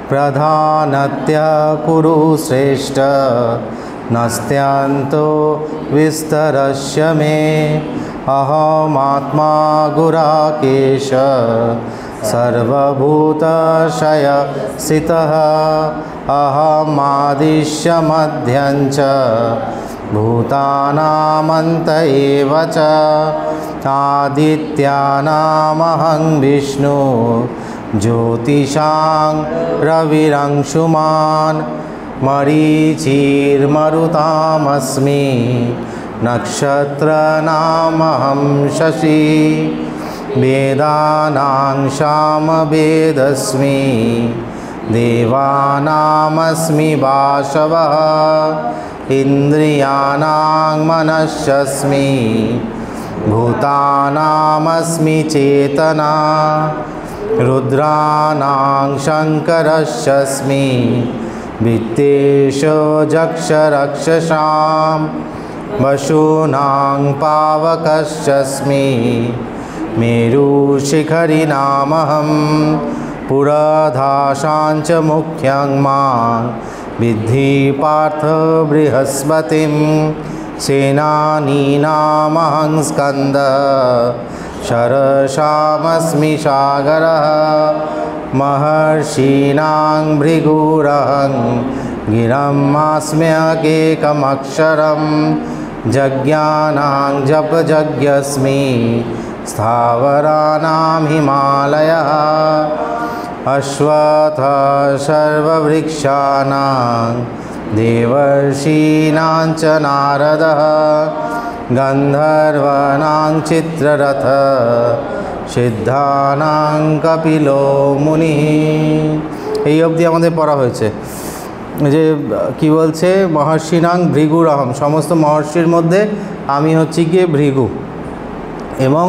प्रधानत्य कुरु श्रेष्ठ नस्त्यांतो विस्तरस्य मे अहमात्मा गुराकेश सर्वभूतशय स्थितः अहमादिश्य मध्यं च भूतानामन्त एव च आदित्यानामहं विष्णु ज्योतिषां रविरंशुमान् मरीचिर्मरुतामस्मि नक्षत्रनामहं शशि वेदानां सामवेदस्मि देवानामस्मि वासवः इन्द्रियाणां मनश्चस्मि भूतानामस्मि चेतना रुद्राणां शङ्करश्चस्मि वित्तेषो जक्षरक्षसां वसूनां पावकश्चस्मि मेरुशिखरिणामहं पुरधासां च मुख्यं मां विद्धि पार्थ बृहस्पतिं सेनानीनामहं स्कन्दः शरसामस्मि सागरः महर्षीणां भृगुरहं गिरमास्म्यकेकमक्षरं यज्ञानां जपयज्ञस्मि स्थावराणां हिमालयः अश्वत्थः सर्ववृक्षाणां देवर्षीणां च नारदः गन्धर्वाणां चित्ररथ सिद्धानां कपिलो मुनिः। এই অবধি আমাদের পড়া হয়েছে যে কি বলছে, মহর্ষিনাং ভৃগুরহম, সমস্ত মহর্ষির মধ্যে আমি হচ্ছি গিয়ে ভৃগু, এবং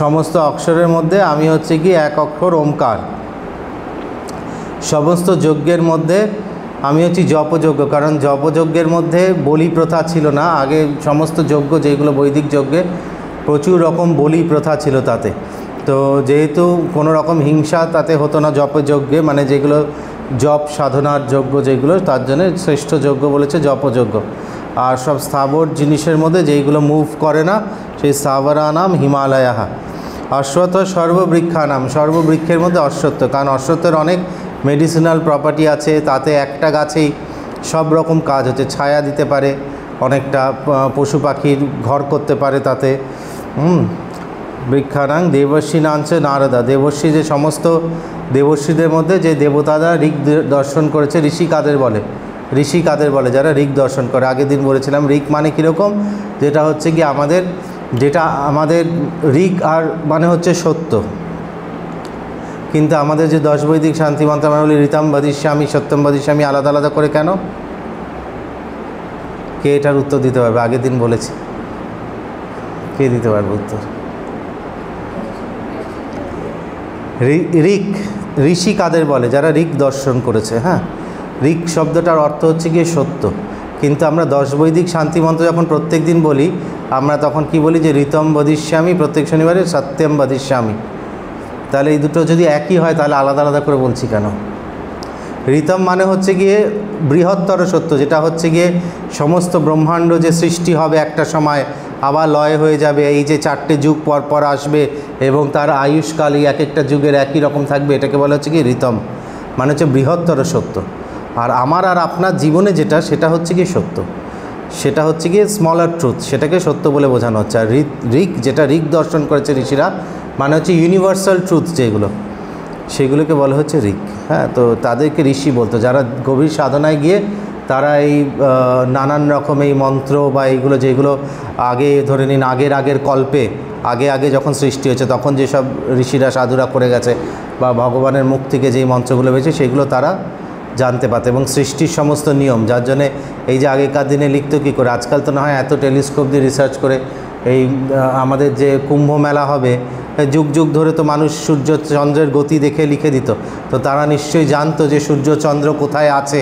সমস্ত অক্ষরের মধ্যে আমি হচ্ছে কি এক অক্ষর ওমকার। সমস্ত যজ্ঞের মধ্যে আমি হচ্ছি জপযজ্ঞ, কারণ জপযজ্ঞের মধ্যে বলি প্রথা ছিল না। আগে সমস্ত যজ্ঞ যেগুলো বৈদিক যজ্ঞে প্রচুর রকম বলি প্রথা ছিল তাতে, তো যেহেতু কোনো রকম হিংসা তাতে হতো না জপযজ্ঞে, মানে যেগুলো জপ সাধনার যজ্ঞ যেগুলো, তার জন্য শ্রেষ্ঠ যজ্ঞ বলেছে জপযজ্ঞ। আর সব স্থাবর জিনিসের মধ্যে যেইগুলো মুভ করে না সেই স্থাবরানাম হিমালয়াঃ। অশ্বত্থ সর্ববৃক্ষানাম, সর্ববৃক্ষের মধ্যে অশ্বত্থ, কারণ অশ্বত্থের অনেক মেডিসিনাল প্রপার্টি আছে, তাতে একটা গাছেই সব রকম কাজ হচ্ছে, ছায়া দিতে পারে, অনেকটা পশু পাখির ঘর করতে পারে তাতে। বৃক্ষানাং দেবর্ষীনাঞ্চ নারদা, দেবর্ষী যে সমস্ত দেবর্ষীদের মধ্যে যে দেবতারা ঋক দর্শন করেছে, ঋষি কাদের বলে, ঋষি কাদের বলে যারা ঋক দর্শন করে। আগের দিন বলেছিলাম ঋক মানে কীরকম, যেটা হচ্ছে কি আমাদের ঋক আর মানে হচ্ছে সত্য, কিন্তু আমাদের যে 10 বৈদিক শান্তি মন্ত্র আমরা বলি ঋতম বদিষ্যামি সত্যম বদিষ্যামি, আলাদা আলাদা করে কেন? কে এটার উত্তর দিতে পারবে? আগের দিন বলেছি, কে দিতে পারবে উত্তর? ঋক, ঋষি কাদের বলে? যারা ঋক দর্শন করেছে। হ্যাঁ, ঋক শব্দটার অর্থ হচ্ছে গিয়ে সত্য, কিন্তু আমরা 10 বৈদিক শান্তি মন্ত্র যখন প্রত্যেক দিন বলি, আমরা তখন কি বলি যে ঋতম বদিষ্যামি, প্রত্যেক শনিবারে সত্যম বদিষ্যামি। তাহলে এই দুটো যদি একই হয় তাহলে আলাদা আলাদা করে বলছি কেন? ঋতম মানে হচ্ছে গিয়ে বৃহত্তর সত্য, যেটা হচ্ছে গিয়ে সমস্ত ব্রহ্মাণ্ড যে সৃষ্টি হবে একটা সময়, আবার লয় হয়ে যাবে, এই যে 4টে যুগ পর পর আসবে এবং তার আয়ুষ্কালই এক একটা যুগের একই রকম থাকবে, এটাকে বলা হচ্ছে কি ঋতম, মানে হচ্ছে বৃহত্তর সত্য। আর আমার আর আপনার জীবনে যেটা, সেটা হচ্ছে কি সত্য, সেটা হচ্ছে গিয়ে স্মলার ট্রুথ, সেটাকে সত্য বলে বোঝানো হচ্ছে। আর ঋক, যেটা ঋক দর্শন করেছে ঋষিরা, মানে হচ্ছে ইউনিভার্সাল ট্রুথ যেগুলো, সেগুলোকে বলা হচ্ছে ঋক। হ্যাঁ, তো তাদেরকে ঋষি বলতো, যারা গভীর সাধনায় গিয়ে তারা এই নানান রকম এই মন্ত্র বা এইগুলো যেগুলো আগে ধরে নিন আগের কল্পে আগে যখন সৃষ্টি হয়েছে তখন যেসব ঋষিরা সাধুরা করে গেছে, বা ভগবানের মুখ থেকে যেই মন্ত্রগুলো হয়েছে সেগুলো তারা জানতে পারত, এবং সৃষ্টির সমস্ত নিয়ম, যার জন্যে এই যে আগেকার দিনে লিখতো কী করে, আজকাল তো না হয় এত টেলিস্কোপ দিয়ে রিসার্চ করে এই আমাদের যে কুম্ভ মেলা হবে, যুগ যুগ ধরে তো মানুষ সূর্য চন্দ্রের গতি দেখে লিখে দিত, তো তারা নিশ্চয়ই জানতো যে সূর্য চন্দ্র কোথায় আছে,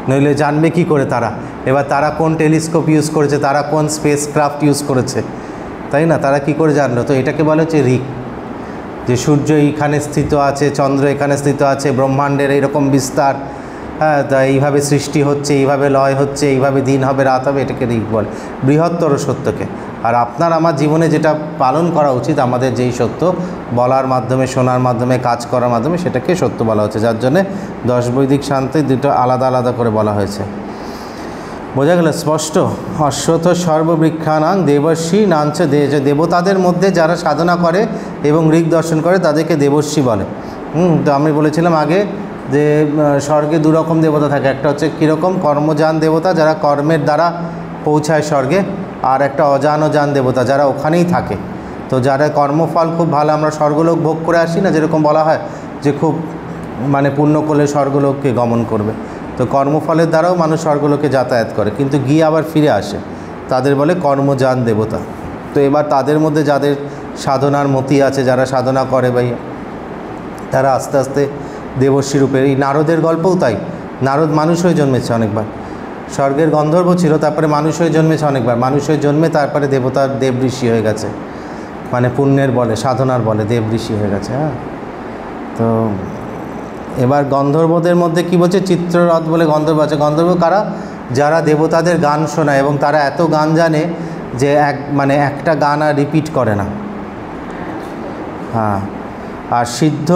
নইলে জানবে কি করে তারা? এবার তারা কোন টেলিস্কোপ ইউজ করেছে, তারা কোন স্পেস ক্রাফট ইউজ করেছে, তাই না? তারা কি করে জানলো? তো এটাকে বলা হচ্ছে ঋক। যে সূর্য এইখানে স্থিত আছে, চন্দ্র এখানে স্থিত আছে, ব্রহ্মাণ্ডের এইরকম বিস্তার, হ্যাঁ, তা এইভাবে সৃষ্টি হচ্ছে, এইভাবে লয় হচ্ছে, এইভাবে দিন হবে রাত হবে, এটাকে ঋক বলে, বৃহত্তর সত্যকে। আর আপনার আমার জীবনে যেটা পালন করা উচিত, আমাদের যেই সত্য বলার মাধ্যমে, শোনার মাধ্যমে, কাজ করার মাধ্যমে, সেটাকে সত্য বলা হচ্ছে, যার জন্যে 10 বৈদিক শান্তি দুটো আলাদা আলাদা করে বলা হয়েছে। বোঝা গেল স্পষ্ট? অশ্বথ সর্ববৃক্ষানাং দেবর্ষি নাঞ্চ, দেবতাদের মধ্যে যারা সাধনা করে এবং ঋক দর্শন করে তাদেরকে দেবর্ষি বলে। তো আমি বলেছিলাম আগে যে স্বর্গে দুরকম দেবতা থাকে, একটা হচ্ছে কীরকম কর্মজান দেবতা যারা কর্মের দ্বারা পৌঁছায় স্বর্গে, আর একটা অজানজান দেবতা যারা ওখানেই থাকে। তো যারা কর্মফল খুব ভালো, আমরা স্বর্গলোক ভোগ করে আসি না, যেরকম বলা হয় যে খুব মানে পুণ্য করলে স্বর্গলোককে গমন করবে, তো কর্মফলের দ্বারাও মানুষ স্বর্গলোকে যাতায়াত করে, কিন্তু গিয়ে আবার ফিরে আসে, তাদের বলে কর্মজান দেবতা। তো এবার তাদের মধ্যে যাদের সাধনার মতি আছে, যারা সাধনা করে ভাইয়া, তারা আস্তে আস্তে দেবর্ষি রূপে, এই নারদের গল্পও তাই, নারদ মানুষ হয়ে জন্মেছে অনেকবার, স্বর্গের গন্ধর্ব ছিল, তারপরে মানুষ হয়ে জন্মেছে অনেকবার, মানুষ হয়ে জন্মে তারপরে দেবতার দেব ঋষি হয়ে গেছে, মানে পুণ্যের বলে, সাধনার বলে দেব ঋষি হয়ে গেছে। হ্যাঁ, তো এবার গন্ধর্বদের মধ্যে কি বলছে, চিত্ররথ বলে গন্ধর্ব আছে। গন্ধর্ব কারা? যারা দেবতাদের গান শোনায় এবং তারা এত গান জানে যে একটা গান আর রিপিট করে না। হ্যাঁ, আর সিদ্ধ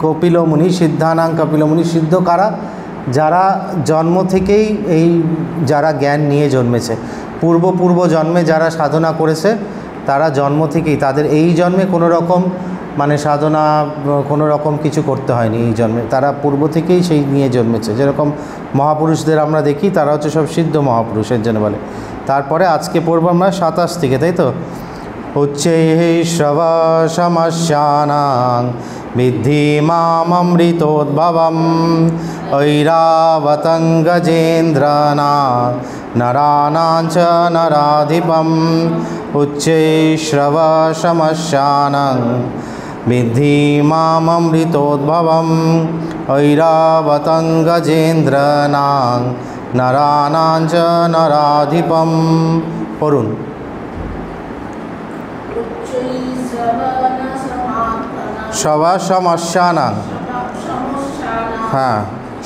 কপিলমুনি, সিদ্ধানাং কপিলমুনি, সিদ্ধ কারা? যারা জন্ম থেকেই যারা জ্ঞান নিয়ে জন্মেছে, পূর্ব জন্মে যারা সাধনা করেছে, তারা জন্ম থেকেই, তাদের এই জন্মে কোনো রকম সাধনা কোনো রকম কিছু করতে হয়নি এই জন্মে, তারা পূর্ব থেকেই সেই নিয়ে জন্মেছে। যেরকম মহাপুরুষদের আমরা দেখি, তারা হচ্ছে সব সিদ্ধ মহাপুরুষের জন্য বলে। তারপরে আজকে পড়ব আমরা 27 থেকে, তাই তো? উচ্চৈঃ শ্রবসমস্যানাং বিদ্ধি মামৃতোদ্ভবম ঐরাবতং গজেন্দ্রাণাং নরাণাং চ নরাধিপম। উচ্চৈঃ শ্রবসমস্যানাং বিদ্ধি মামৃতোদ্ভবম ঐরাবতং গজেন্দ্রাণাং নরাণাং চ নরাধিপম। পড়ুন। শ্রবসমস্যানাং, হ্যাঁ,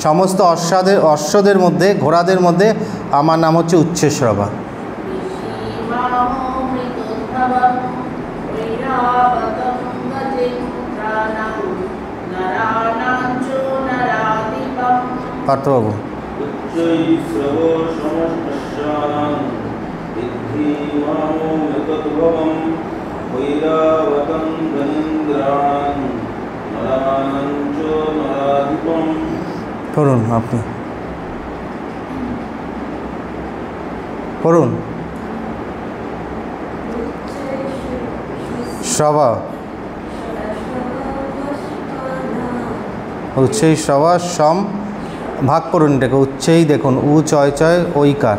সমস্ত অশ্বদের মধ্যে, ঘোড়াদের মধ্যে আমার নাম হচ্ছে উচ্চশ্রবা। পার্থবাবু, করুন, আপনি করুন। শ্রবা, উচ্চৈ শ্রবা সম, ভাগ করুন এটাকে। উচ্চেই দেখুন, উ চয় চয় ঐকার,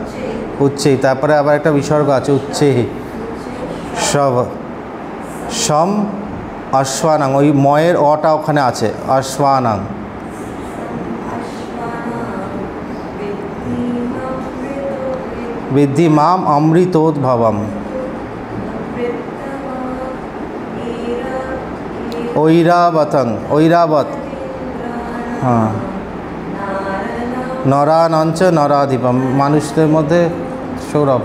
উচ্চেই, তারপরে আবার একটা বিসর্গ আছে, উচ্চেই শ্রব সম অশ্বানাং, ওই ময়ের অটা ওখানে আছে, অশ্বানাং। বিদ্ধি মাম অমৃতোদ্ভবম ঐরাবতং, ঐরাবত, হ্যাঁ, নরাণাং চ নরাধিপম, মানুষদের মধ্যে সৌরভ।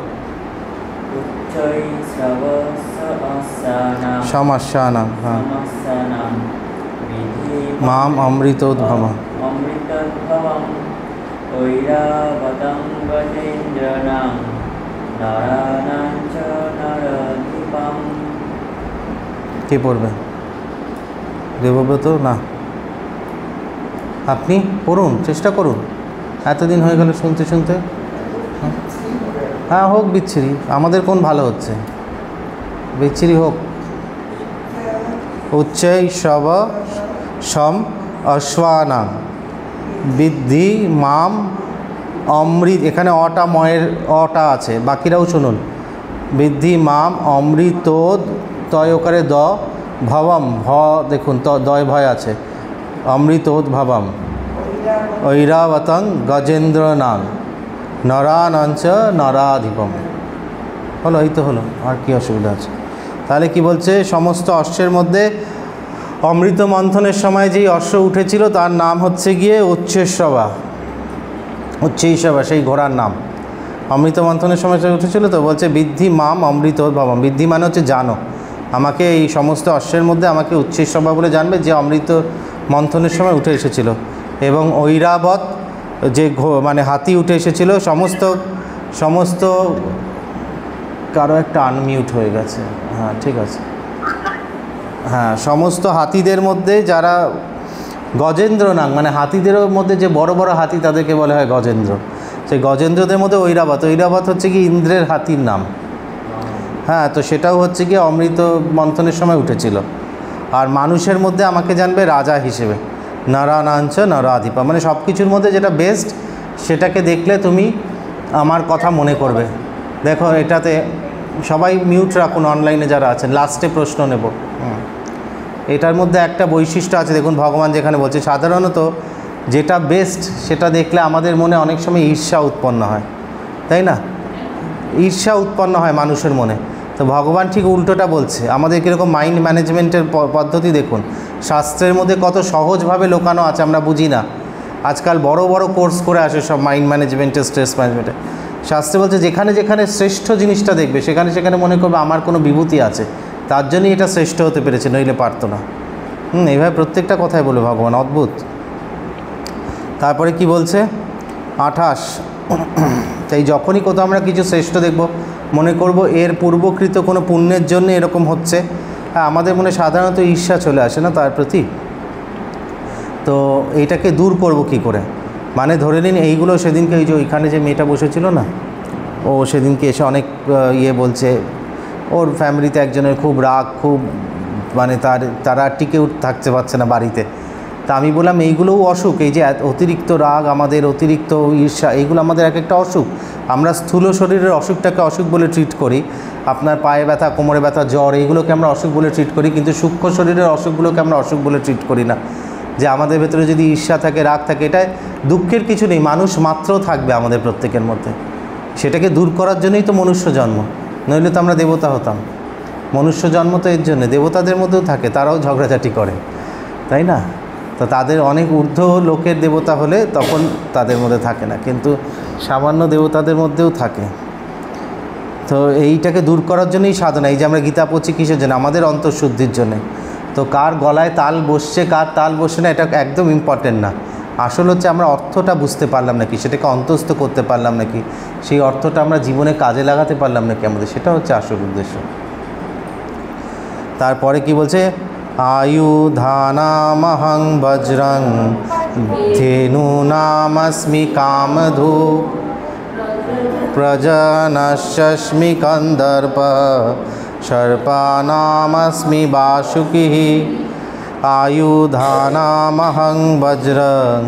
সমস্যানাং, হ্যাঁ, মাম অমৃতোদ্ভবম ঐরাবতং গজেন্দ্রাণাং নরাণাং চ নরাধিপম। কে পড়বে? দেবব্রত? না, আপনি পড়ুন, চেষ্টা করুন, এতদিন হয়ে গেল শুনতে শুনতে। হ্যাঁ, হোক বিচ্ছিরি, আমাদের কোন ভালো হচ্ছে, বিচ্ছিরি হোক। উচ্চৈ শ্রব সম অশ্বানাং বিদ্ধি মাম অমৃত, এখানে অটা ময়ের অটা আছে, বাকিরাও শুনুন। বিদ্ধি মাম অমৃতোদ, তয় ওকারে দ, ভবম ভ, দেখুন তো দয় ভয় আছে, অমৃতোদ্ভবম ঐরাবতং গজেন্দ্রাণাং নরাণাং চ নরাধিপম। হলো, এই তো হলো, আর কি অসুবিধা আছে? তাহলে কি বলছে? সমস্ত অশ্বের মধ্যে অমৃত মন্থনের সময় যেই অশ্ব উঠেছিল তার নাম হচ্ছে গিয়ে উচ্চৈঃসবা। উচ্চৈঃসবা সেই ঘোড়ার নাম। অমৃত মন্থনের সময় সে উঠেছিল, তো বলছে বিদ্ধি মাম অমৃতোদ্ভবম। বিদ্ধি মানে হচ্ছে জানো, আমাকে এই সমস্ত অশ্বের মধ্যে আমাকে উচ্চৈঃসবা বলে জানবে, যে অমৃত মন্থনের সময় উঠে এসেছিল। এবং ঐরাবত যে মানে হাতি উঠে এসেছিল, সমস্ত কারো একটা আনমিউট হয়ে গেছে, হ্যাঁ ঠিক আছে, হ্যাঁ সমস্ত হাতিদের মধ্যে যারা গজেন্দ্র নাম, মানে হাতিদের মধ্যে যে বড় বড় হাতি তাদেরকে বলা হয় গজেন্দ্র। সেই গজেন্দ্রদের মধ্যে ঐরাবত হচ্ছে কি ইন্দ্রের হাতির নাম। হ্যাঁ, তো সেটাও হচ্ছে কি অমৃত মন্থনের সময় উঠেছিল। আর মানুষের মধ্যে আমাকে জানবে রাজা হিসেবে, নরানাঞ্চ নরাধিপা, মানে সব কিছুর মধ্যে যেটা বেস্ট সেটাকে দেখলে তুমি আমার কথা মনে করবে। দেখো এটাতে সবাই মিউট রাখুন, অনলাইনে যারা আছেন, লাস্টে প্রশ্ন নেব। এটার মধ্যে একটা বৈশিষ্ট্য আছে, দেখুন ভগবান যেখানে বলছে সাধারণত যেটা বেস্ট সেটা দেখলে আমাদের মনে অনেক সময় ঈর্ষা উৎপন্ন হয়, তাই না? ঈর্ষা উৎপন্ন হয় মানুষের মনে। তো ভগবান ঠিক উল্টোটা বলছে, আমাদের কীরকম মাইন্ড ম্যানেজমেন্টের পদ্ধতি দেখুন, শাস্ত্রের মধ্যে কত সহজভাবে লোকানো আছে, আমরা বুঝি না। আজকাল বড় বড় কোর্স করে আসে সব মাইন্ড ম্যানেজমেন্টে, স্ট্রেস ম্যানেজমেন্টে। শাস্ত্রে বলছে যেখানে যেখানে শ্রেষ্ঠ জিনিসটা দেখবে সেখানে সেখানে মনে করবে আমার কোনো বিভূতি আছে, তার জন্যই এটা শ্রেষ্ঠ হতে পেরেছে, নইলে পারতো না। এইভাবে প্রত্যেকটা কথাই বলে ভগবান, অদ্ভুত। তারপরে কি বলছে 28, তাই যখনই কোথাও আমরা কিছু শ্রেষ্ঠ দেখব মনে করব এর পূর্বকৃত কোনো পুণ্যের জন্য এরকম হচ্ছে। হ্যাঁ, আমাদের মনে সাধারণত ঈর্ষা চলে আসে না তার প্রতি। তো এইটাকে দূর করব কি করে? মানে ধরে নিন এইগুলো সেদিনকে ওই যে ওইখানে যে মেয়েটা বসেছিল না, ও সেদিনকে এসে অনেক বলছে, ওর ফ্যামিলিতে একজনের খুব রাগ, খুব মানে তারা টিকে থাকতে পারছে না বাড়িতে। তা আমি বললাম এইগুলোও অসুখ, এই যে অতিরিক্ত রাগ আমাদের, অতিরিক্ত ঈর্ষা, এইগুলো আমাদের এক একটা অসুখ। আমরা স্থূল শরীরের অসুখটাকে অসুখ বলে ট্রিট করি, আপনার পায়ে ব্যথা, কোমরে ব্যথা, জ্বর, এইগুলোকে আমরা অসুখ বলে ট্রিট করি, কিন্তু সূক্ষ্ম শরীরের অসুখগুলোকে আমরা অসুখ বলে ট্রিট করি না। যে আমাদের ভেতরে যদি ঈর্ষা থাকে, রাগ থাকে, এটা দুঃখের কিছু নেই, মানুষ মাত্র থাকবে আমাদের প্রত্যেকের মধ্যে। সেটাকে দূর করার জন্যই তো মনুষ্য জন্ম, নইলে তো আমরা দেবতা হতাম। মনুষ্য জন্ম তো এর জন্য, দেবতাদের মধ্যেও থাকে, তারাও ঝগড়াঝাটি করে, তাই না? তো তাদের অনেক ঊর্ধ্ব লোকের দেবতা হলে তখন তাদের মধ্যে থাকে না, কিন্তু সামান্য দেবতাদের মধ্যেও থাকে। তো এইটাকে দূর করার জন্যই সাধনা। এই যে আমরা গীতা পড়ছি কিসের জন্য? আমাদের অন্তঃশুদ্ধির জন্যে। তো কার গলায় তাল বসছে, কার তাল বসছে না, এটা একদম ইম্পর্টেন্ট না। আসল হচ্ছে আমরা অর্থটা বুঝতে পারলাম নাকি, সেটাকে অন্তঃস্থ করতে পারলাম নাকি, সেই অর্থটা আমরা জীবনে কাজে লাগাতে পারলাম নাকি আমাদের, সেটা হচ্ছে আসল উদ্দেশ্য। তারপরে কি বলছে? আয়ুধানামহং বজ্রং ধেনূনামস্মি কামধূপ প্রজনশ্চস্মি কন্দর্প সর্পানামস্মি বাসুকিঃ। আয়ুধানামহং বজ্রং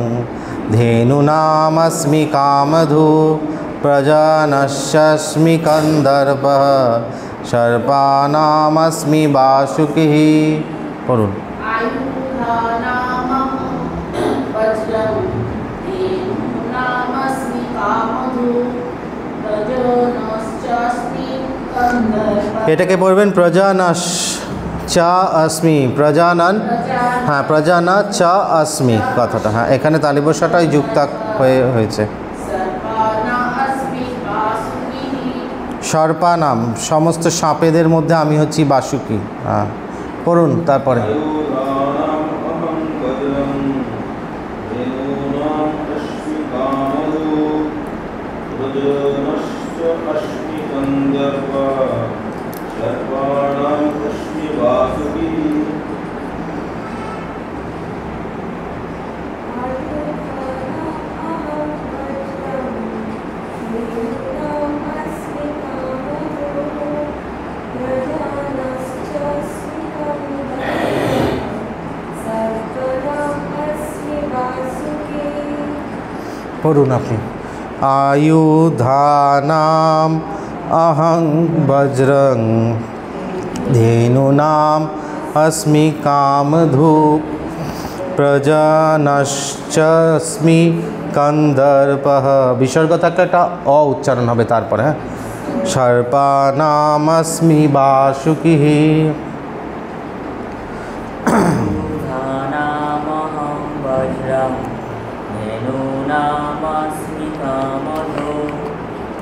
ধেনূনামস্মি কামধূপ প্রজনশ্চস্মি কন্দর্প সর্পানামস্মি বাসুকিঃ। পড়ুন। এটাকে পড়বেন প্রজানাশ চা अस्मि, প্রজানন, হ্যাঁ প্রজানা চা अस्मि কথাটা, হ্যাঁ এখানে তালিবসাটাই যুক্তাক হয়েছে। সর্পানাম, সমস্ত সাপেদের মধ্যে আমি হচ্ছি বাসুকি। হ্যাঁ পড়ুন তারপরে। পড়ুন আপনি। আয়ুধানাম অহং বজ্রং ধেনূনাম अस्मि कामधूप প্রজানশ্চস্মি কন্দর্পঃ। বিসর্গ থাকলে একটা অ উচ্চারণ হবে তারপরে, হ্যাঁ। সর্পানামস্মি বাসুকিঃ। বজ্রং ধেনূনামস্মি কামধু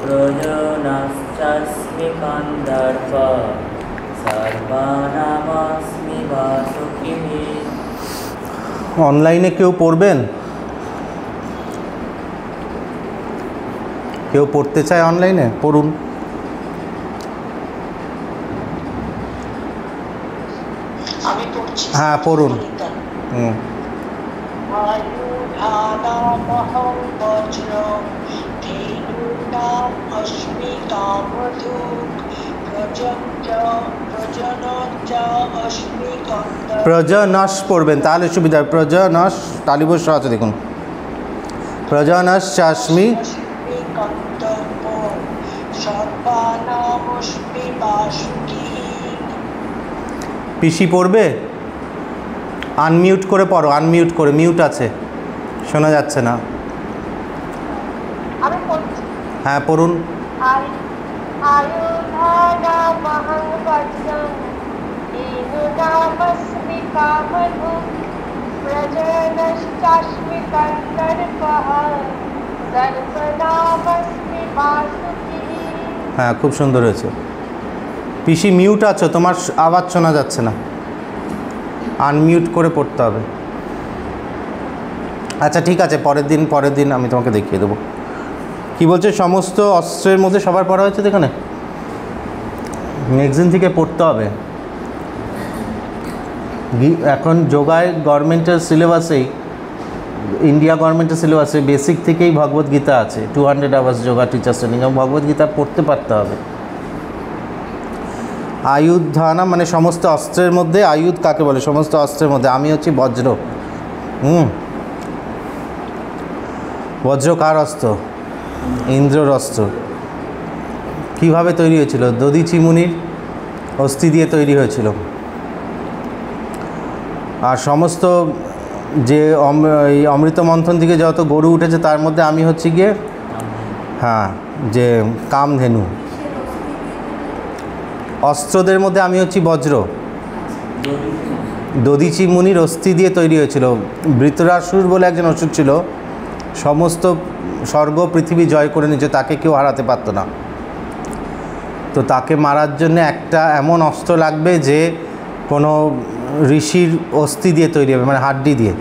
প্রজনশ্চাস্মি কন্দর্প সর্বানামস্মি বাসুকিঃ। অনলাইনে কেউ পড়বেন? কেউ পড়তে চায় অনলাইনে? পড়ুন। আমি পড়ছি। হ্যাঁ পড়ুন। আয়ুধানামহং বজ্রং ধেনূনাম অস্মি কামধুক্ প্রজনশ্চ অস্মি কন্দর্প। প্রজনস পড়বেন তাহলে সুবিধা। প্রজনস তালিবস্য আছে দেখুন। প্রজনশ্চাস্মি কন্দর্প সর্বানামস্মি বাসুকিঃ। পিসি পড়বে? আনমিউট করে পড়ো, আনমিউট করে, মিউট আছে, শোনা যাচ্ছে না। আমি পড়ছি। হ্যাঁ পড়ুন। আয়ুধানামহং বজ্রং ধেনূনামস্মি কামধুক্ প্রজনশ্চাস্মি কন্দর্পঃ সর্বনামস্মি বাসুকিঃ। হ্যাঁ খুব সুন্দর হয়েছে। পিসি মিউট আছো, তোমার আওয়াজ শোনা যাচ্ছে না, আনমিউট করে পড়তে হবে। আচ্ছা ঠিক আছে, পরের দিন আমি তোমাকে দেখিয়ে দেবো। কি বলছে? সমস্ত অস্ত্রের মধ্যে সবার পড়া হয়েছে এখানে? নেক্সট দিন থেকে পড়তে হবে। এখন যোগায় গভর্নমেন্টের সিলেবাসেই, ইন্ডিয়া গভর্নমেন্টের সিলেবাসে বেসিক থেকেই ভগবদ্গীতা আছে। 200 আওয়ার্স যোগা টিচার্স ট্রেনিং, এবং ভগবদ্গীতা পড়তে পারতে হবে। আয়ুধানা মানে সমস্ত অস্ত্রের মধ্যে, আয়ুধ কাকে বলে? সমস্ত অস্ত্রের মধ্যে আমি হচ্ছি বজ্র। বজ্র কার অস্ত্র? ইন্দ্রর অস্ত্র। কীভাবে তৈরি হয়েছিল? দধিচি মুনির অস্থি দিয়ে তৈরি হয়েছিল। আর সমস্ত যে এই অমৃত মন্থন থেকে যত গরু উঠেছে তার মধ্যে আমি হচ্ছি গিয়ে হ্যাঁ যে কামধেনু। অস্ত্রদের মধ্যে আমি হচ্ছি বজ্র। দধিচি মুনির অস্থি দিয়ে তৈরি হয়েছিল। বৃত্রাসুর বলে একজন অসুর ছিল, সমস্ত স্বর্গ পৃথিবী জয় করে নিয়েছে, তাকে কেউ হারাতে পারতো না। তো তাকে মারার জন্য একটা এমন অস্ত্র লাগবে যে কোনো ঋষির অস্থি দিয়ে তৈরি হবে, মানে হাড্ডি দিয়ে।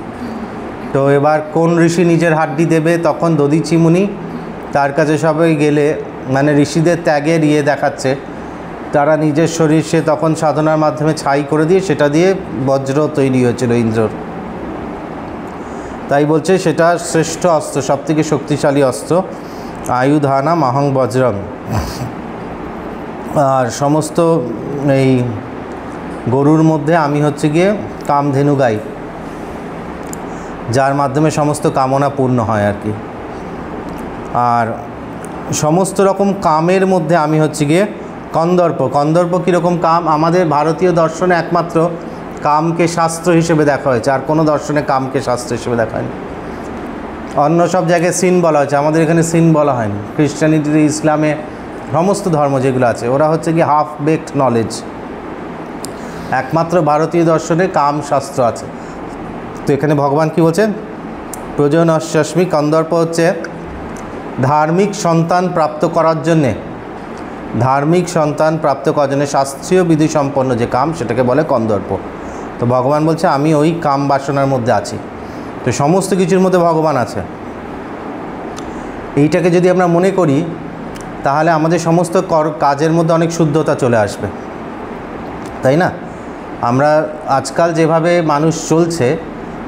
তো এবার কোন ঋষি নিজের হাড্ডি দেবে? তখন দধিচি মুনি তার কাছে সবাই গেলে, মানে ঋষিদের ত্যাগের দেখাচ্ছে, তারা নিজের শরীর সে তখন সাধনার মাধ্যমে ছাই করে দিয়ে সেটা দিয়ে বজ্র তৈরি হয়েছিল ইন্দ্রর। তাই বলছে সেটা শ্রেষ্ঠ অস্ত্র, সবথেকে শক্তিশালী অস্ত্র। আয়ুধানা মহং বজ্রং। আর সমস্ত এই গরুর মধ্যে আমি হচ্ছে গিয়ে কামধেনু গাই, যার মাধ্যমে সমস্ত কামনা পূর্ণ হয় আর কি। আর সমস্ত রকম কামের মধ্যে আমি হচ্ছে গিয়ে কন্দর্প। কন্দর্প কীরকম কাম? আমাদের ভারতীয় দর্শনে একমাত্র কামকে শাস্ত্র হিসেবে দেখা হয়েছে, আর কোনো দর্শনে কামকে শাস্ত্র হিসেবে দেখা হয়নি। অন্য সব জায়গায় সিন বলা হয়েছে, আমাদের এখানে সিন বলা হয়নি। খ্রিস্টানিটিতে, ইসলামে, সমস্ত ধর্ম যেগুলো আছে ওরা হচ্ছে কি হাফ বেকড নলেজ। একমাত্র ভারতীয় দর্শনে কাম শাস্ত্র আছে। তো এখানে ভগবান কি বলছেন? প্রজনশ্চাস্মি কন্দর্প হচ্ছে ধার্মিক সন্তান প্রাপ্ত করার জন্যে, ধার্মিক সন্তান প্রাপ্ত করার জন্য শাস্ত্রীয় বিধি সম্পন্ন যে কাম সেটাকে বলে কন্দর্প। তো ভগবান বলছে আমি ওই কাম বাসনার মধ্যে আছি। তো সমস্ত কিছুর মধ্যে ভগবান আছে, এইটাকে যদি আমরা মনে করি তাহলে আমাদের সমস্ত কাজের মধ্যে অনেক শুদ্ধতা চলে আসবে, তাই না? আমরা আজকাল যেভাবে মানুষ চলছে,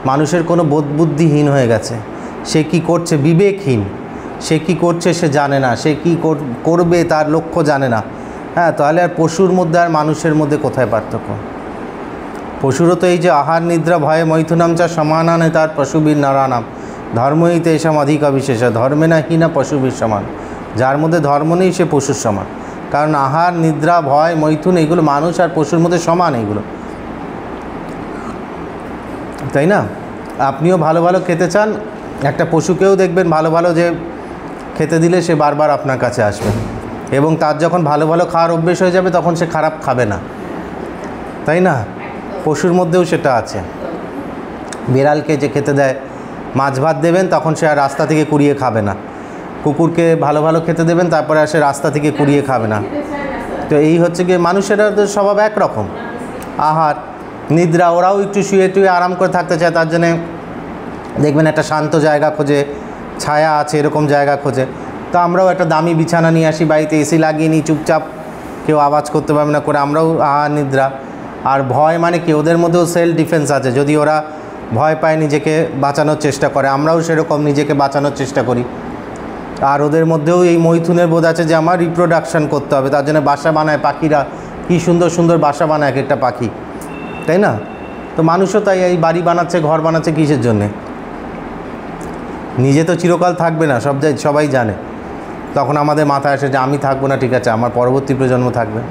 মানুষের কোনো বোধবুদ্ধিহীন হয়ে গেছে। সে কি করছে বিবেকহীন, সে কি করছে সে জানে না, সে কি করবে তার লক্ষ্য জানে না। হ্যাঁ, তাহলে আর পশুর মধ্যে আর মানুষের মধ্যে কোথায় পার্থক্য? পশুরও তো এই যে আহার নিদ্রা ভয়ে মৈথুনাম চা সমানানে তার পশুবীর নারানাম ধর্মইতে এসম অধিকা বিশেষ ধর্মে না হীনা পশুবীর সমান। যার মধ্যে ধর্ম নেই সে পশুর সমান, কারণ আহার নিদ্রা ভয় মৈথুন এগুলো মানুষ আর পশুর মধ্যে সমান এগুলো, তাই না? আপনিও ভালো ভালো খেতে চান, একটা পশুকেও দেখবেন ভালো ভালো যে খেতে দিলে সে বারবার আপনার কাছে আসবে, এবং তার যখন ভালো ভালো খাওয়ার অভ্যেস হয়ে যাবে তখন সে খারাপ খাবে না, তাই না? পশুর মধ্যেও সেটা আছে। বিড়ালকে যে খেতে দেয় মাছ ভাত দেবেন তখন সে আর রাস্তা থেকে কুড়িয়ে খাবে না, কুকুরকে ভালো ভালো খেতে দেবেন তারপরে আর সে রাস্তা থেকে কুড়িয়ে খাবে না। তো এই হচ্ছে গিয়ে মানুষেরা তো স্বভাব একরকম, আহার নিদ্রা, ওরাও একটু শুয়ে টুয়ে আরাম করে থাকতে চায়, তার জন্যে দেখবেন একটা শান্ত জায়গা খোঁজে, ছায়া আছে এরকম জায়গা খোঁজে। তো আমরাও একটা দামি বিছানা নিয়ে আসি বাড়িতে, এসি লাগিয়ে নিই, চুপচাপ কেউ আওয়াজ করতে পারবে না করে আমরাও আহার নিদ্রা। আর ভয় মানে কি, ওদের মধ্যেও সেলফ ডিফেন্স আছে, যদি ওরা ভয় পায় নিজেকে বাঁচানোর চেষ্টা করে, আমরাও সেরকম নিজেকে বাঁচানোর চেষ্টা করি। আর ওদের মধ্যেও এই মৈথুনের বোধ আছে যে আমার রিপ্রোডাকশান করতে হবে, তার জন্য বাসা বানায়, পাখিরা কী সুন্দর সুন্দর বাসা বানায় এক একটা পাখি, তাই না? তো মানুষও তাই এই বাড়ি বানাচ্ছে, ঘর বানাচ্ছে কিসের জন্যে? নিজে তো চিরকাল থাকবে না, সবাই জানে। তখন আমাদের মাথায় আসে যে আমি থাকবো না, ঠিক আছে, আমার পরবর্তী প্রজন্ম থাকবে।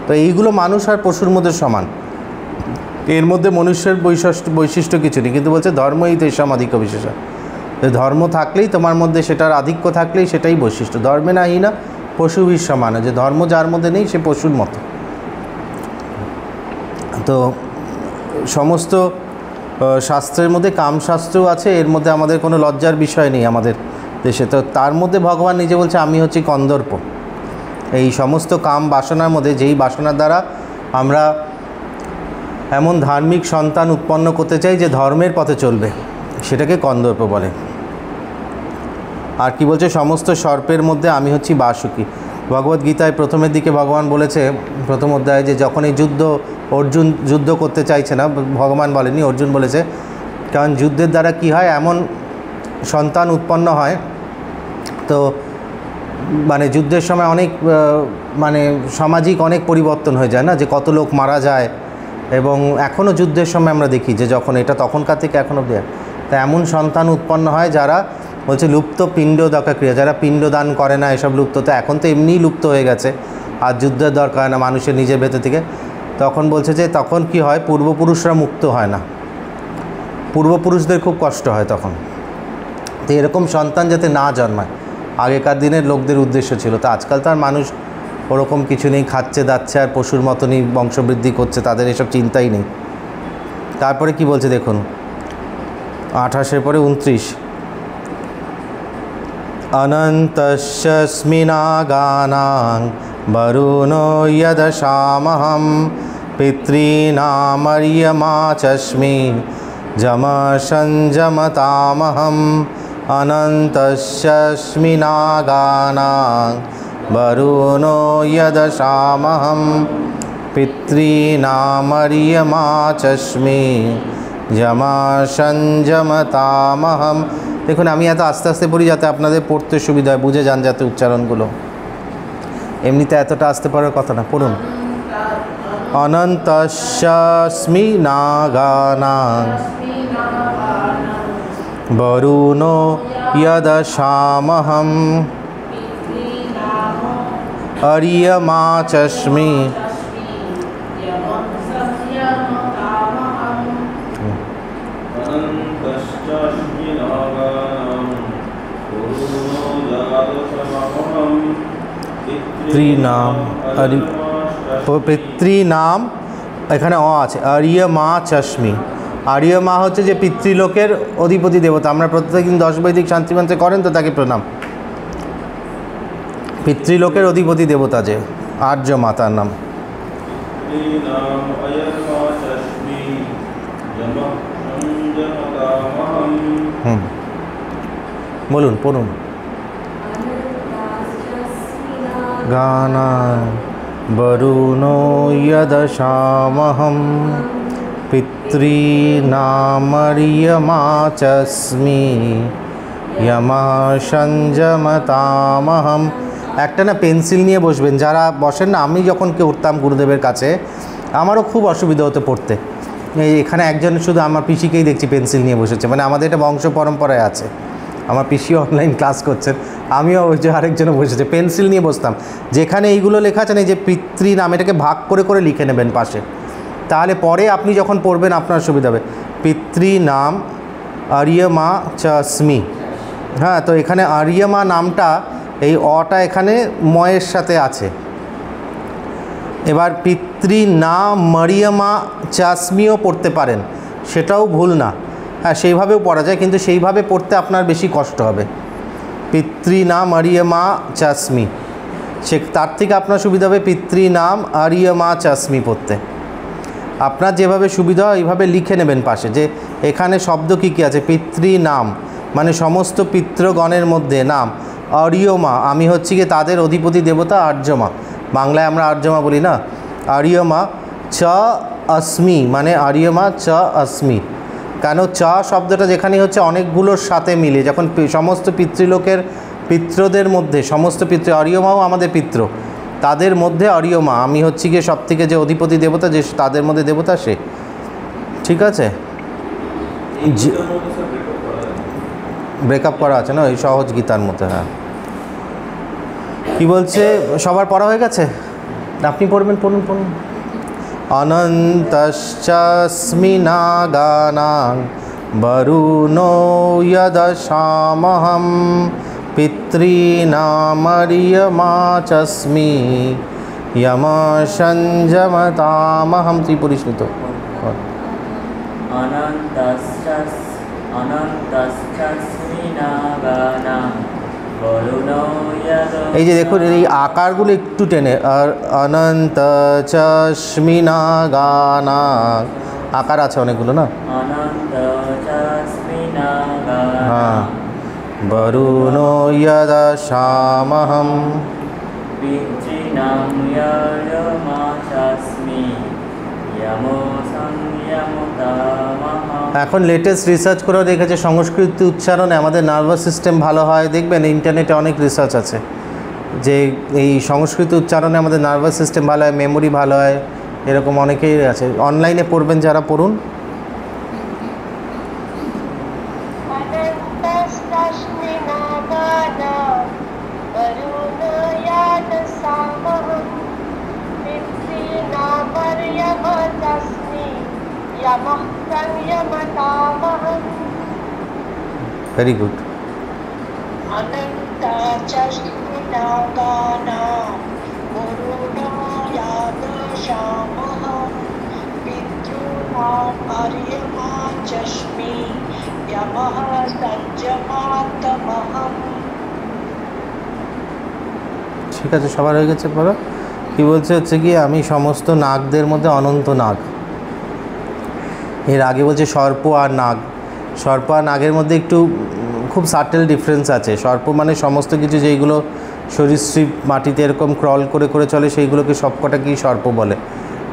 তো এইগুলো মানুষ আর পশুর মধ্যে সমান, এর মধ্যে মনুষ্যের বৈশিষ্ট্য কিছু নেই। কিন্তু বলছে ধর্মই তেষাম আধিক্য বিশেষ, ধর্ম থাকলেই তোমার মধ্যে সেটার আধিক্য থাকলেই সেটাই বৈশিষ্ট্য। ধর্মে না হি না পশুবির সমান, যে ধর্ম যার মধ্যে নেই সে পশুর মতো। তো সমস্ত শাস্ত্রের মধ্যে কামশাস্ত্রও আছে, এর মধ্যে আমাদের কোনো লজ্জার বিষয় নেই আমাদের দেশে। তো তার মধ্যে ভগবান নিজে বলছে আমি হচ্ছি কন্দর্প। এই সমস্ত কাম বাসনার মধ্যে, যেই বাসনার দ্বারা আমরা এমন ধার্মিক সন্তান উৎপন্ন করতে চাই যে ধর্মের পথে চলবে, সেটাকে কন্দর্প বলে। আর কি বলছে, সমস্ত সর্পের মধ্যে আমি হচ্ছি বাসুকি। ভগবদ্গীতায় প্রথমের দিকে ভগবান বলেছে, প্রথম অধ্যায়ে, যে যখন এই অর্জুন যুদ্ধ করতে চাইছে না, ভগবান বলেনি, অর্জুন বলেছে, কারণ যুদ্ধের দ্বারা কি হয়, এমন সন্তান উৎপন্ন হয়, তো মানে যুদ্ধের সময় অনেক মানে সামাজিক অনেক পরিবর্তন হয়ে যায় না, যে কত লোক মারা যায়। এবং এখনও যুদ্ধের সময় আমরা দেখি যে যখন এটা তখনকার থেকে এখনও দেয়, তা এমন সন্তান উৎপন্ন হয় যারা বলছে লুপ্ত পিণ্ডদান ক্রিয়া, যারা পিণ্ডদান করে না, এসব লুপ্ত। তো এখন তো এমনিই লুপ্ত হয়ে গেছে, আর যুদ্ধের দরকার হয় না মানুষের নিজের ভেতর থেকে। তখন বলছে যে তখন কি হয়, পূর্বপুরুষরা মুক্ত হয় না, পূর্বপুরুষদের খুব কষ্ট হয় তখন। তো এরকম সন্তান যাতে না জন্মায়, আগেকার দিনের লোকদের উদ্দেশ্য ছিল। তো আজকাল তো আর মানুষ ওরকম কিছু নেই, খাচ্ছে দাচ্ছে আর পশুর মতনই বংশবৃদ্ধি করছে, তাদের এসব চিন্তাই নেই। তারপরে কি বলছে দেখুন, 28-এর পরে 29, অনন্তস্মিনাগানাং বরুণো যদশামহং পিতॄনামর্যমাচস্মি যমসঞ্জমতামহং অনন্তস্মিনাগানাং বরুণো যদশামহং পিতॄনামর্যমাচস্মি যমসঞ্জমতামহং। দেখুন আমি এত আস্তে আস্তে পড়ি যাতে আপনাদের পড়তে সুবিধা হয়, বুঝে যান যাতে উচ্চারণগুলো, এমনিতে এতটা আসতে পারার কথা না। পড়ুন, অনন্তস্মি নাগানাং বরুণো যদশামহং অর্যমাচস্মি পিতৃনাম, এখানে অ আছে, অর্যমাচস্মি। আর্যমা হচ্ছে যে পিতৃলোকের অধিপতি দেবতা। আমরা প্রত্যেকদিন 10 বৈদিক শান্তি মন্ত্রে করেন তো, তাকে প্রণাম। পিতৃলোকের অধিপতি দেবতা যে আর্য মাতার নাম। বলুন, পড়ুন। গানা বরুণো যদশামহং পিতॄনামর্যমাচস্মি যমসঞ্জমতামহং। একটা না পেন্সিল নিয়ে বসবেন, যারা বসেন না, আমি যখন কেউ উঠতাম গুরুদেবের কাছে আমারও খুব অসুবিধা হতো পড়তে। এখানে একজন শুধু আমার পিসিকেই দেখছি পেন্সিল নিয়ে বসেছে, মানে আমাদের এটা বংশ পরম্পরায় আছে। আমার পিসি অনলাইন ক্লাস করছেন, আমিও ওই যে আরেকজনও বসেছে, পেন্সিল নিয়ে বসতাম। যেখানে এইগুলো লেখা আছে না, এই যে পিতৃনাম, এটাকে ভাগ করে করে লিখে নেবেন পাশে, তাহলে পরে আপনি যখন পড়বেন আপনার সুবিধা হবে। পিতৃনাম অর্যমাচস্মি, হ্যাঁ, তো এখানে অর্যমা নামটা, এই অটা এখানে ময়ের সাথে আছে। এবার পিতৃনামর্যমাচস্মিও পড়তে পারেন, সেটাও ভুল না, হ্যাঁ সেইভাবেও পড়া যায়, কিন্তু সেইভাবে পড়তে আপনার বেশি কষ্ট হবে। পিতৃনাম আরিয়মা চাস্মি, সে তার থেকে আপনার সুবিধা হবে পিতৃনাম আরিয়মা চাস্মি পড়তে। আপনার যেভাবে সুবিধা হয় এইভাবে লিখে নেবেন পাশে, যে এখানে শব্দ কী কী আছে। পিতৃনাম মানে সমস্ত পিতৃগণের মধ্যে নাম, আরিয়মা আমি হচ্ছে গিয়ে তাদের অধিপতি দেবতা আর্যমা, বাংলায় আমরা আর্যমা বলি না, আরিয়মা চ अस्मि মানে আরিয়মা চ अस्मि। কেন চ শব্দটা যেখানে হচ্ছে অনেকগুলোর সাথে মিলে, যখন সমস্ত পিতৃলোকের পিতৃদের মধ্যে সমস্ত পিতৃ, আরিয়মাও আমাদের পিতৃ, তাদের মধ্যে আরিয়মা আমি হচ্ছে গিয়ে সব থেকে যে অধিপতি দেবতা, যে তাদের মধ্যে দেবতা সে। ঠিক আছে, ব্রেকআপ করা আছে না ওই সহজ গীতার মধ্যে। হ্যাঁ কী বলছে, সবার পড়া হয়ে গেছে? আপনি পড়বেন, পড়ুন পড়ুন। অনন্তশ্চাস্মি নাগানাং বরুণো যদশামহং পিতॄনামারিয়মা চাস্মি যমসঞ্জমতামহং। ত্রিপুরী শ্রুত। অনন্তশ্চাস্মি নাগানাং বরুণো যদশামহং। এই যে দেখুন এই আকারগুলো একটু টেনে, আর অনন্ত চাস্মি নাগানাং আকার আছে অনেকগুলো না। অনন্তশ্চাস্মি নাগানাং হ্যাঁ, বরুণো যদশামহং পিতॄনাম আরিয়মা চাস্মি যমসঞ্জমতামহং। এখন লেটেস্ট রিসার্চ করেও দেখেছে সংস্কৃত উচ্চারণে আমাদের নার্ভাস সিস্টেম ভালো হয়। দেখবেন ইন্টারনেটে অনেক রিসার্চ আছে যে এই সংস্কৃত উচ্চারণে আমাদের নার্ভাস সিস্টেম ভালো হয়, মেমোরি ভালো হয়, এরকম অনেকেই আছে। অনলাইনে পড়বেন যারা, পড়ুন। अनन्तस्तस्मि नागानां वरुणो यदशामहं पितॄनामर्यमा तस्मै यमः संयमतामहं। Very good. अनन्ताच्चस्मि नागानां वरुणो यदशामहं पितॄणाम् अर्यमा चस्मि यमः संयमतामहं। ঠিক আছে, সবার হয়ে গেছে পড়া। কী বলছে হচ্ছে কি, আমি সমস্ত নাগদের মধ্যে অনন্ত নাগ। এর আগে বলছে সর্প আর নাগ। সর্প আর নাগের মধ্যে একটু খুব সাটেল ডিফারেন্স আছে। সর্প মানে সমস্ত কিছু যেইগুলো সরীসৃপ মাটিতে এরকম ক্রল করে করে চলে, সেইগুলোকে সবকটাকেই সর্প বলে।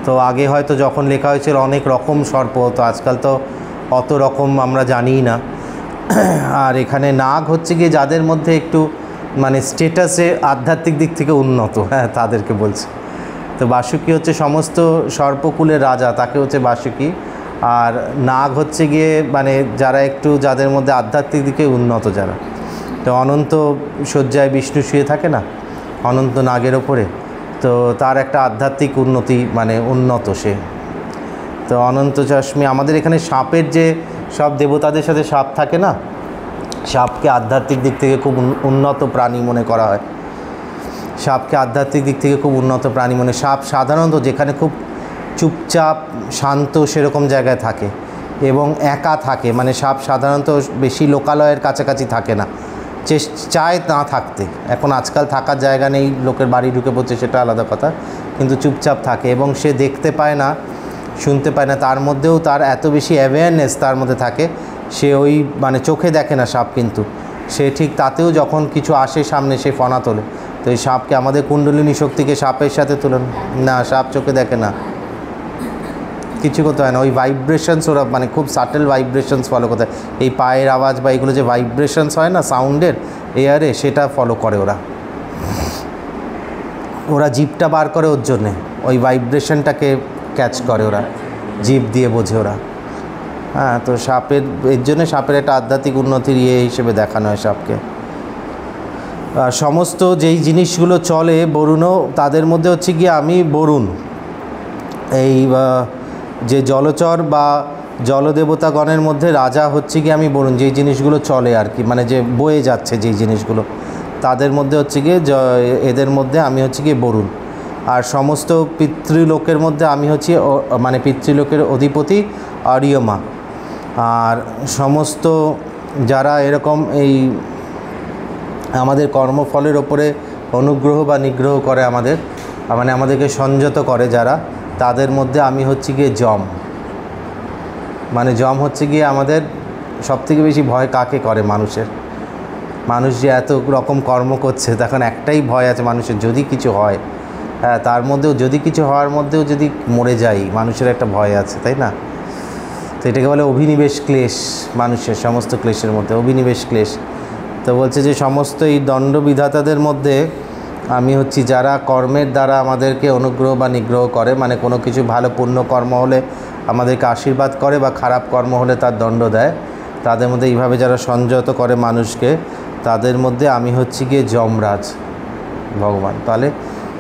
তো আগে হয়তো যখন লেখা হয়েছিল অনেক রকম সর্প হতো, আজকাল তো অত রকম আমরা জানিই না। আর এখানে নাগ হচ্ছে গিয়ে যাদের মধ্যে একটু মানে স্টেটাসে আধ্যাত্মিক দিক থেকে উন্নত, হ্যাঁ তাদেরকে বলছে। তো বাসুকি হচ্ছে সমস্ত সর্পকুলের রাজা, তাকে হচ্ছে বাসুকি। আর নাগ হচ্ছে গিয়ে মানে যারা একটু যাদের মধ্যে আধ্যাত্মিক দিকে উন্নত যারা। তো অনন্ত শয্যায় বিষ্ণু শুয়ে থাকে না, অনন্ত নাগের ওপরে, তো তার একটা আধ্যাত্মিক উন্নতি মানে উন্নত সে। তো অনন্ত চাস্মি, আমাদের এখানে সাপের যে সব দেবতাদের সাথে সাপ থাকে না, সাপকে আধ্যাত্মিক দিক থেকে খুব উন্নত প্রাণী মনে করা হয়। সাপকে আধ্যাত্মিক দিক থেকে খুব উন্নত প্রাণী মনে। সাপ সাধারণত যেখানে খুব চুপচাপ শান্ত সেরকম জায়গায় থাকে এবং একা থাকে, মানে সাপ সাধারণত বেশি লোকালয়ের কাছাকাছি থাকে না, চায় না থাকতে। এখন আজকাল থাকার জায়গা নেই, লোকের বাড়ি ঢুকে পড়ছে, সেটা আলাদা কথা, কিন্তু চুপচাপ থাকে এবং সে দেখতে পায় না, শুনতে পায় না, তার মধ্যেও তার এত বেশি অ্যাওয়ারনেস তার মধ্যে থাকে। সে ওই মানে চোখে দেখে না সাপ, কিন্তু সে ঠিক তাতেও যখন কিছু আসে সামনে সে ফনা তোলে। তো এই সাপকে আমাদের কুণ্ডলিনী শক্তিকে সাপের সাথে তুলন না, সাপ চোখে দেখে না, কিছু করতে হয় না। ওই ভাইব্রেশনস ওরা মানে খুব সাটেল ভাইব্রেশনস ফলো করতে হয়। এই পায়ের আওয়াজ বা এগুলো যে ভাইব্রেশনস হয় না সাউন্ডের এয়ারে, সেটা ফলো করে ওরা। ওরা জিভটা বার করে ওর জন্যে, ওই ভাইব্রেশনটাকে ক্যাচ করে ওরা, জিভ দিয়ে বোঝে ওরা। হ্যাঁ, তো সাপের এর জন্যে সাপের একটা আধ্যাত্মিক উন্নতির হিসেবে দেখানো হয় সাপকে। আর সমস্ত যেই জিনিসগুলো চলে বরুণও, তাদের মধ্যে হচ্ছে গিয়ে আমি বরুণ। এই যে জলচর বা জলদেবতাগণের মধ্যে রাজা হচ্ছে গিয়ে আমি বরুণ। যেই জিনিসগুলো চলে আর কি, মানে যে বয়ে যাচ্ছে যেই জিনিসগুলো, তাদের মধ্যে হচ্ছে গিয়ে এদের মধ্যে আমি হচ্ছে গিয়ে বরুণ। আর সমস্ত পিতৃলোকের মধ্যে আমি হচ্ছি মানে পিতৃলোকের অধিপতি আরিয়মা। আর সমস্ত যারা এরকম এই আমাদের কর্মফলের ওপরে অনুগ্রহ বা নিগ্রহ করে আমাদের, মানে আমাদেরকে সংযত করে যারা, তাদের মধ্যে আমি হচ্ছে গিয়ে যম। মানে যম হচ্ছে গিয়ে আমাদের সবথেকে বেশি ভয় কাকে করে মানুষের, মানুষ যে এত রকম কর্ম করছে তখন একটাই ভয় আছে মানুষের, যদি কিছু হয়, হ্যাঁ তার মধ্যেও যদি কিছু হওয়ার মধ্যেও যদি মরে যাই, মানুষের একটা ভয় আছে, তাই না? তো এটাকে বলে অভিনিবেশ ক্লেশ, মানুষের সমস্ত ক্লেশের মধ্যে অভিনিবেশ ক্লেশ। তো বলছে যে সমস্ত এই দণ্ডবিধাতাদের মধ্যে আমি হচ্ছি যারা কর্মের দ্বারা আমাদেরকে অনুগ্রহ বা নিগ্রহ করে, মানে কোনো কিছু ভালো পুণ্য কর্ম হলে আমাদেরকে আশীর্বাদ করে বা খারাপ কর্ম হলে তার দণ্ড দেয়, তাদের মধ্যে এইভাবে যারা সংযত করে মানুষকে, তাদের মধ্যে আমি হচ্ছি গিয়ে যমরাজ ভগবান। তাহলে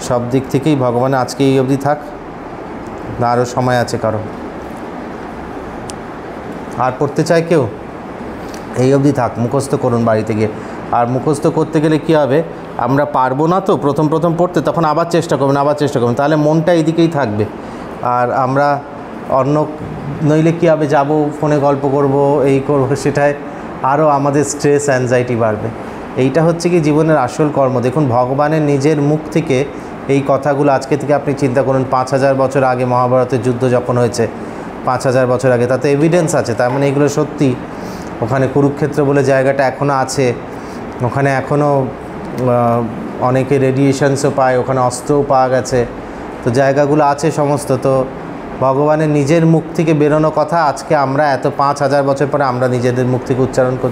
সব দিক থেকেই ভগবান আজকে এই অবধি থাক না, আরও সময় আছে কারো? আর পড়তে চায় কেউ? এই অবধি থাক, মুখস্থ করুন বাড়িতে গিয়ে। আর মুখস্থ করতে গেলে কী হবে, আমরা পারবো না তো প্রথম পড়তে, তখন আবার চেষ্টা করবেন, তাহলে মনটা এইদিকেই থাকবে। আর আমরা অন্য নইলে কী হবে, যাবো ফোনে গল্প করব, এই করব, সেটায় আরও আমাদের স্ট্রেস অ্যাংজাইটি বাড়বে। এইটা হচ্ছে কি জীবনের আসল কর্ম। দেখুন ভগবানের নিজের মুখ থেকে এই কথাগুলো আজকে থেকে আপনি চিন্তা করুন, 5000 বছর আগে মহাভারতের যুদ্ধ যখন হয়েছে, 5000 বছর আগে, তাতে এভিডেন্স আছে, তার মানে এগুলো সত্যি। ওখানে কুরুক্ষেত্র বলে জায়গাটা এখনও আছে, ওখানে এখনও অনেকে রেডিয়েশনসও পায়, ওখানে অস্ত্রও পাওয়া গেছে, তো জায়গাগুলো আছে সমস্ত। তো ভগবানের নিজের মুখ থেকে বেরোনো কথা আজকে আমরা এত 5000 বছর পরে আমরা নিজেদের মুখ থেকে উচ্চারণ করছি।